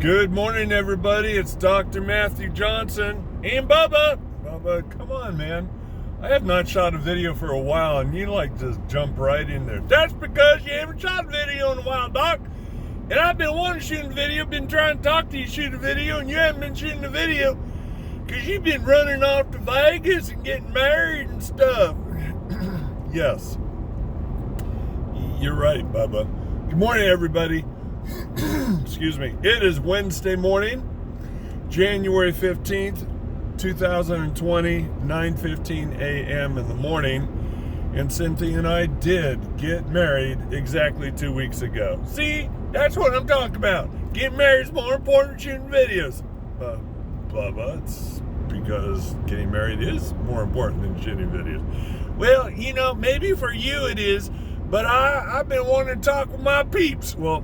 Good morning, everybody. It's Dr. Matthew Johnson and Bubba. Bubba, come on, man. I have not shot a video for a while, and you just jump right in there. That's because you haven't shot a video in a while, Doc. And I've been wanting to shoot a video, been trying to talk to you, shoot a video, and you haven't been shooting a video because you've been running off to Vegas and getting married and stuff. Yes. You're right, Bubba. Good morning, everybody. Excuse me. It is Wednesday morning, January 15th, 2020, 9:15 a.m. in the morning. And Cynthia and I did get married exactly 2 weeks ago. See, that's what I'm talking about. Getting married is more important than shooting videos. Bubba, it's because getting married is more important than shooting videos. Well, maybe for you it is, but I've been wanting to talk with my peeps. Well,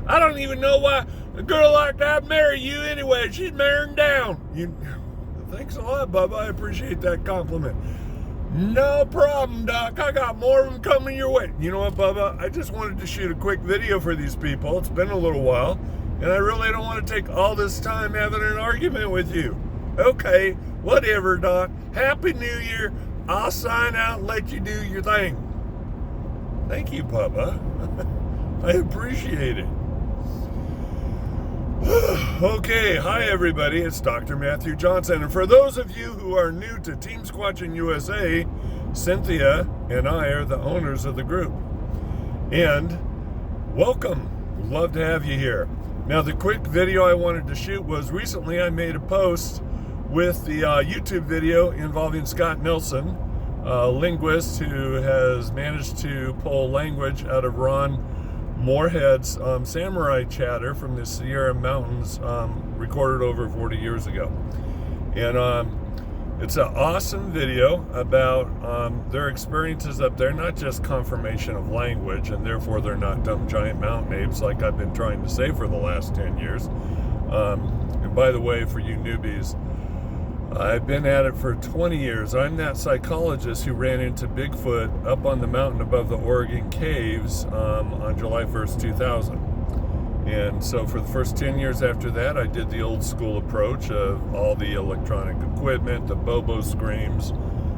I don't even know why a girl like that marry you anyway. She's marrying down. Thanks a lot, Bubba. I appreciate that compliment. No problem, Doc. I got more of them coming your way. You know what, Bubba? I just wanted to shoot a quick video for these people. It's been a little while, and I really don't want to take all this time having an argument with you. Okay, whatever, Doc. Happy New Year. I'll sign out and let you do your thing. Thank you, Bubba. I appreciate it. Okay, hi everybody, it's Dr. Matthew Johnson, and for those of you who are new to Team Squatching USA, Cynthia and I are the owners of the group. And welcome, love to have you here. Now, the quick video I wanted to shoot was recently I made a post with the YouTube video involving Scott Nelson, a linguist who has managed to pull language out of Ron Moorhead's samurai chatter from the Sierra Mountains, recorded over 40 years ago. And it's an awesome video about their experiences up there, not just confirmation of language, and therefore they're not dumb giant mountain apes like I've been trying to say for the last 10 years. And by the way, for you newbies, I've been at it for 20 years. I'm that psychologist who ran into Bigfoot up on the mountain above the Oregon caves on July 1st, 2000. And so for the first 10 years after that, I did the old school approach of all the electronic equipment, the Bobo screams,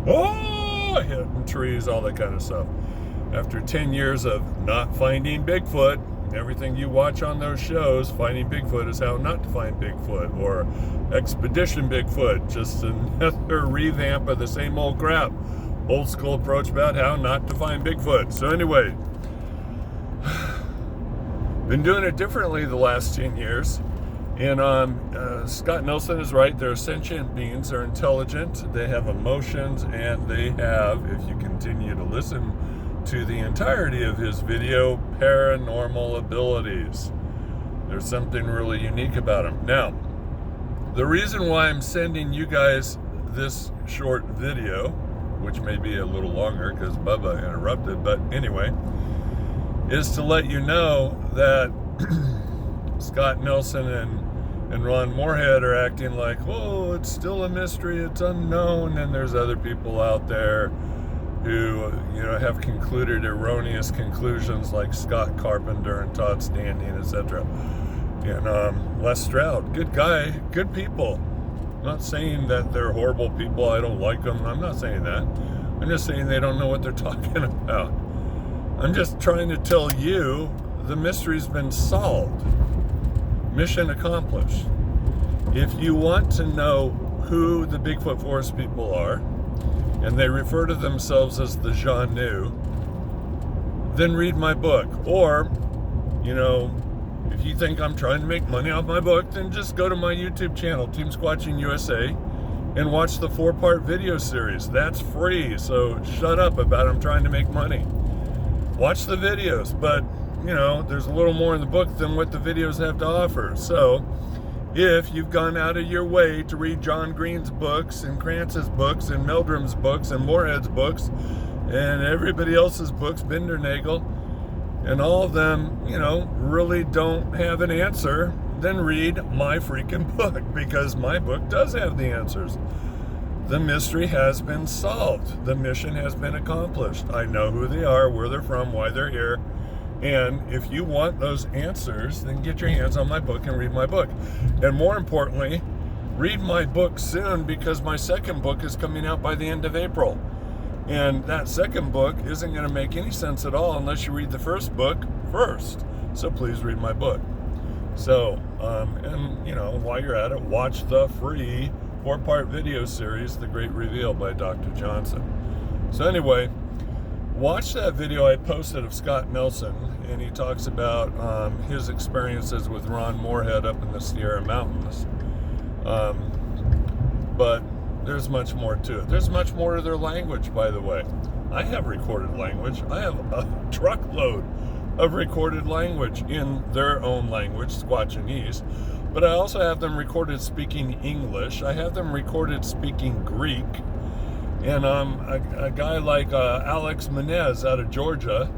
oh, hitting trees, all that kind of stuff. After 10 years of not finding Bigfoot, everything you watch on those shows, finding Bigfoot is how not to find Bigfoot, or Expedition Bigfoot, just another revamp of the same old crap. Old school approach about how not to find Bigfoot. So anyway, been doing it differently the last 10 years. And Scott Nelson is right. They're sentient beings. They're intelligent. They have emotions, and they have, if you continue to listen to the entirety of his video, paranormal abilities. There's something really unique about him. Now, the reason why I'm sending you guys this short video, which may be a little longer because Bubba interrupted, but anyway, is to let you know that Scott Nelson and Ron Moorhead are acting like, oh, it's still a mystery, it's unknown, and there's other people out there who, have concluded erroneous conclusions like Scott Carpenter and Todd Standing, etc. And Les Stroud, good guy, good people. I'm not saying that they're horrible people, I don't like them, I'm not saying that. I'm just saying they don't know what they're talking about. I'm just trying to tell you the mystery's been solved. Mission accomplished. If you want to know who the Bigfoot Forest People are, and they refer to themselves as the Xanue, then read my book. Or, if you think I'm trying to make money off my book, then just go to my YouTube channel, Team Squatching USA, and watch the 4-part video series. That's free, so shut up about I'm trying to make money. Watch the videos, but, there's a little more in the book than what the videos have to offer. So, if you've gone out of your way to read John Green's books and Krantz's books and Meldrum's books and Moorhead's books and everybody else's books, Bindernagel, and all of them, really don't have an answer, then read my freaking book, because my book does have the answers. The mystery has been solved. The mission has been accomplished. I know who they are, where they're from, why they're here, And if you want those answers, then get your hands on my book and read my book. And more importantly, read my book soon, because my second book is coming out by the end of April. And that second book isn't going to make any sense at all unless you read the first book first. So please read my book. So, and you know, while you're at it, watch the free 4-part video series, The Great Reveal by Dr. Johnson. So anyway, watch that video I posted of Scott Nelson, and he talks about his experiences with Ron Moorhead up in the Sierra Mountains. But there's much more to it. There's much more to their language, by the way. I have recorded language. I have a truckload of recorded language in their own language, Squatchanese. But I also have them recorded speaking English. I have them recorded speaking Greek. And a guy like Alex Menez out of Georgia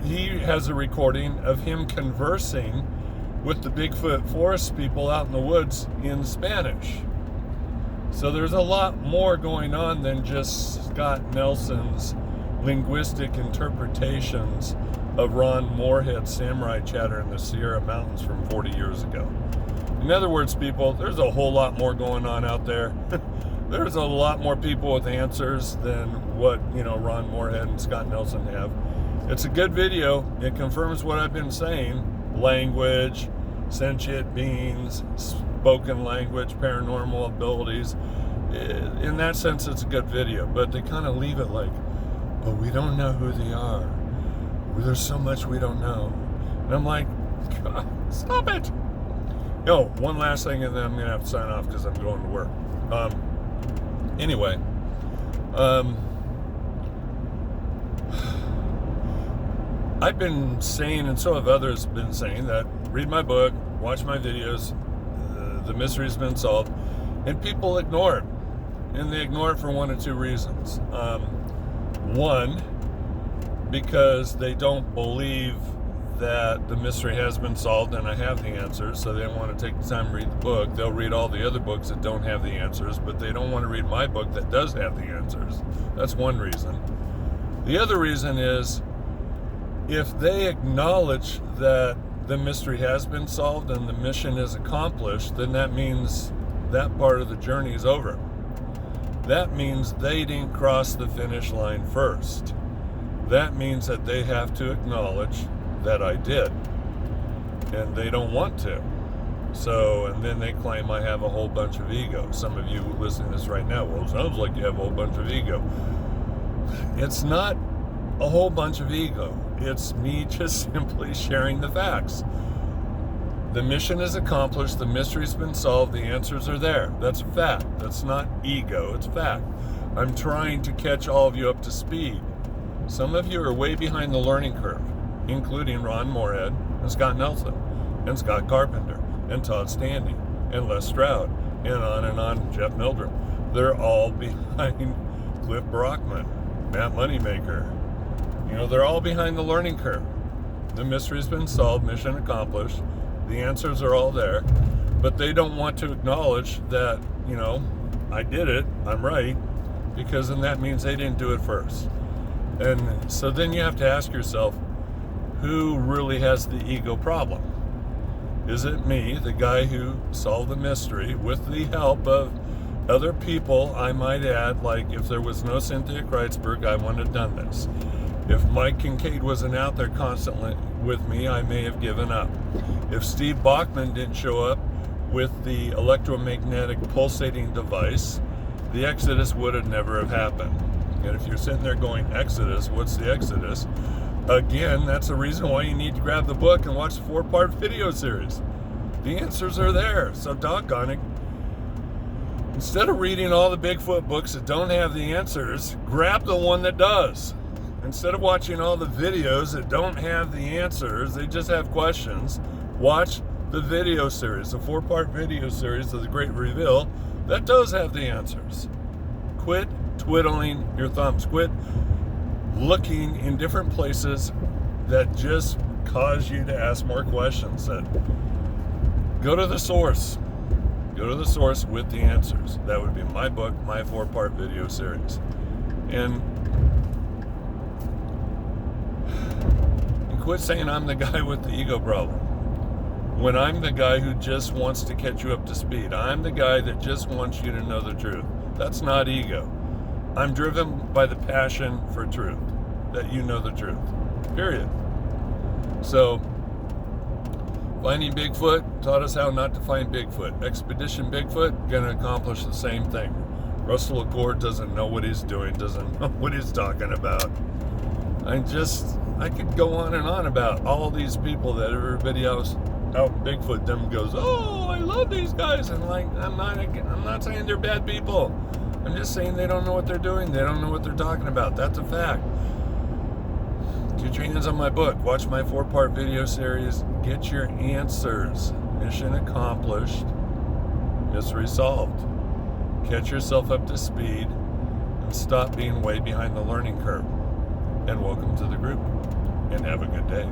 he has a recording of him conversing with the Bigfoot Forest People out in the woods in Spanish. So there's a lot more going on than just Scott Nelson's linguistic interpretations of Ron Moorhead's samurai chatter in the Sierra Mountains from 40 years ago. In other words, people, there's a whole lot more going on out there. There's a lot more people with answers than what, Ron Moorhead and Scott Nelson have. It's a good video. It confirms what I've been saying. Language, sentient beings, spoken language, paranormal abilities. In that sense, it's a good video. But they kind of leave it like, but we don't know who they are. There's so much we don't know. And I'm like, God, stop it. One last thing, and then I'm going to have to sign off because I'm going to work. Anyway, I've been saying, and so have others been saying, that read my book, watch my videos, the mystery's been solved, and people ignore it. And they ignore it for one of two reasons. One, because they don't believe that the mystery has been solved and I have the answers, so they don't want to take the time to read the book. They'll read all the other books that don't have the answers, but they don't want to read my book that does have the answers. That's one reason. The other reason is, if they acknowledge that the mystery has been solved and the mission is accomplished, then that means that part of the journey is over. That means they didn't cross the finish line first. That means that they have to acknowledge that I did, and they don't want to. So, and then they claim I have a whole bunch of ego. Some of you listening to this right now, well, it sounds like you have a whole bunch of ego. It's not a whole bunch of ego. It's me just simply sharing the facts. The mission is accomplished, the mystery's been solved, the answers are there. That's fact. That's not ego, it's fact. I'm trying to catch all of you up to speed. Some of you are way behind the learning curve, including Ron Moorhead and Scott Nelson and Scott Carpenter and Todd Standing and Les Stroud and on, Jeff Mildrum. They're all behind Cliff Brockman, Matt Moneymaker. They're all behind the learning curve. The mystery's been solved, mission accomplished. The answers are all there, but they don't want to acknowledge that, I did it, I'm right, because then that means they didn't do it first. And so then you have to ask yourself, who really has the ego problem? Is it me, the guy who solved the mystery, with the help of other people, I might add, like if there was no Cynthia Kreitzberg, I wouldn't have done this. If Mike Kincaid wasn't out there constantly with me, I may have given up. If Steve Bachman didn't show up with the electromagnetic pulsating device, the Exodus would have never have happened. And if you're sitting there going, Exodus, what's the Exodus? Again, that's the reason why you need to grab the book and watch the 4-part video series. The answers are there, so doggone it. Instead of reading all the Bigfoot books that don't have the answers, grab the one that does. Instead of watching all the videos that don't have the answers, they just have questions, watch the video series, the 4-part video series of The Great Reveal that does have the answers. Quit twiddling your thumbs. Quit looking in different places that just cause you to ask more questions. Go to the source. Go to the source with the answers. That would be my book, my 4-part video series. And quit saying I'm the guy with the ego problem. When I'm the guy who just wants to catch you up to speed. I'm the guy that just wants you to know the truth. That's not ego. I'm driven by the passion for truth, that you know the truth. Period. So, finding Bigfoot taught us how not to find Bigfoot. Expedition Bigfoot gonna accomplish the same thing. Russell Accord doesn't know what he's doing, doesn't know what he's talking about. I could go on and on about all these people that everybody else out in Bigfoot them goes, oh, I love these guys, and like I'm not saying they're bad people. I'm just saying they don't know what they're doing. They don't know what they're talking about. That's a fact. Get your hands on my book. Watch my 4-part video series. Get your answers. Mission accomplished. Mystery solved. Catch yourself up to speed and stop being way behind the learning curve. And welcome to the group. And have a good day.